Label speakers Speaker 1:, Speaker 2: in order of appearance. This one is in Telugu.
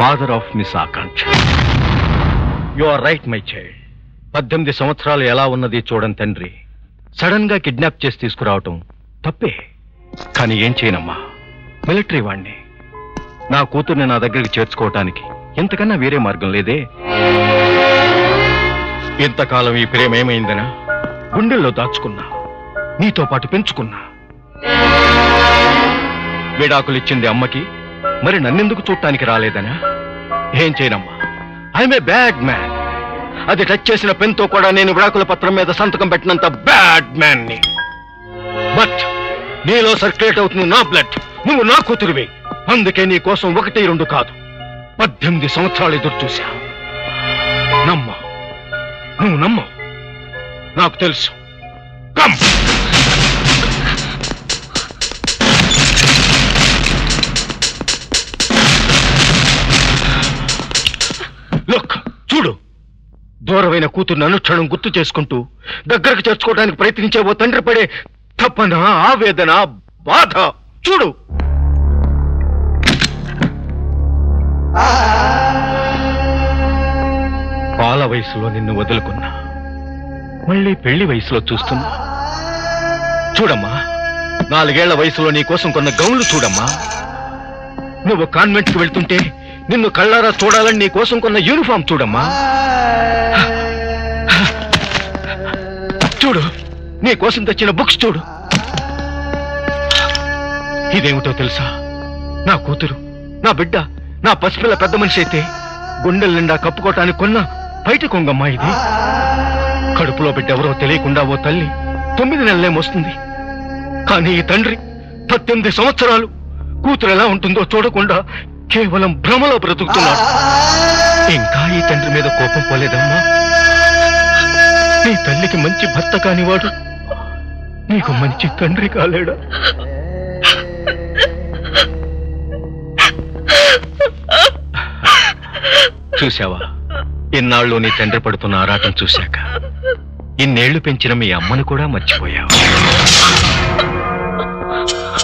Speaker 1: Father of miss Akanksha. You are right my child. 18 సంవత్సరాలు ఎలా ఉన్నది చూడని తండ్రి సడన్ గా కిడ్నాప్ చేసి తీసుకురావటం తప్పే. కానీ ఏం చేయనమ్మా, మిలిటరీ వాణ్ణి. నా కూతుర్ని నా దగ్గరికి చేర్చుకోవటానికి ఇంతకన్నా వేరే మార్గం లేదే. ఇంతకాలం ఈ ప్రేమ ఏమైందనా గుండెల్లో దాచుకున్నా, నీతో పాటు పెంచుకున్నా. విడాకులిచ్చింది అమ్మకి, మరి నన్నెందుకు చూడటానికి రాలేదనా? ఏం చేయనమ్మా, ఐఎమ్ ఏ బ్యాడ్ మ్యాన్. అది టచ్ చేసిన పెన్తో కూడా నేను విడాకుల పత్రం మీద సంతకం పెట్టినంత బ్యాడ్ మ్యాన్ ని. బట్ నీలో సర్క్యులేట్ అవుతుంది నా బ్లడ్. నువ్వు నా కూతురువి, అందుకే నీ కోసం 1, 2 కాదు 18 సంవత్సరాలు ఎదురు చూశా. నమ్మ, నువ్వు నమ్మ, నాకు తెలుసు. కమ్. లుక్, చూడు, దూరమైన కూతుర్ని అనుక్షణం గుర్తు చేసుకుంటూ దగ్గరకు చేర్చుకోవడానికి ప్రయత్నించే ఓ తండ్రి పడే తపన, ఆవేదన, బాధ చూడు. పాల వయసులో నిన్ను వదులుకున్నా, మళ్ళీ పెళ్లి వయసులో చూస్తున్నా. చూడమ్మా, 4 ఏళ్ల వయసులో నీ కోసం కొన్న గౌన్లు చూడమ్మా. నువ్వు కాన్వెంట్ కి వెళ్తుంటే నిన్ను కళ్ళారా చూడాలని నీ కోసం కొన్న యూనిఫామ్ చూడమ్మా. చూడు, నీ కోసం తెచ్చిన బుక్స్ చూడు. ఇదేమిటో తెలుసా? నా కూతురు, నా బిడ్డ, నా పసిపిల్ల పెద్ద మనిషి అయితే గుండెల నిండా కప్పుకోవటానికి కొన్న బయట కొంగమ్మా ఇది. కడుపులో బిడ్డ ఎవరో తెలియకుండా ఓ తల్లి 9 నెలలే మోస్తుంది. కానీ ఈ తండ్రి 18 సంవత్సరాలు కూతురు ఎలా ఉంటుందో చూడకుండా కేవలం భ్రమలో బ్రతుకుతున్నాడు. ఇంకా ఈ తండ్రి మీద కోపం పోలేదమ్మా? నీ తల్లికి మంచి భర్త కానివాడు నీకు మంచి తండ్రి కాలేడా? చూశావా, ఇన్నాళ్ళు నీ తండ్రి పడుతున్న ఆరాటం చూశాక ఇన్నేళ్లు పెంచిన మీ అమ్మను కూడా మర్చిపోయావు.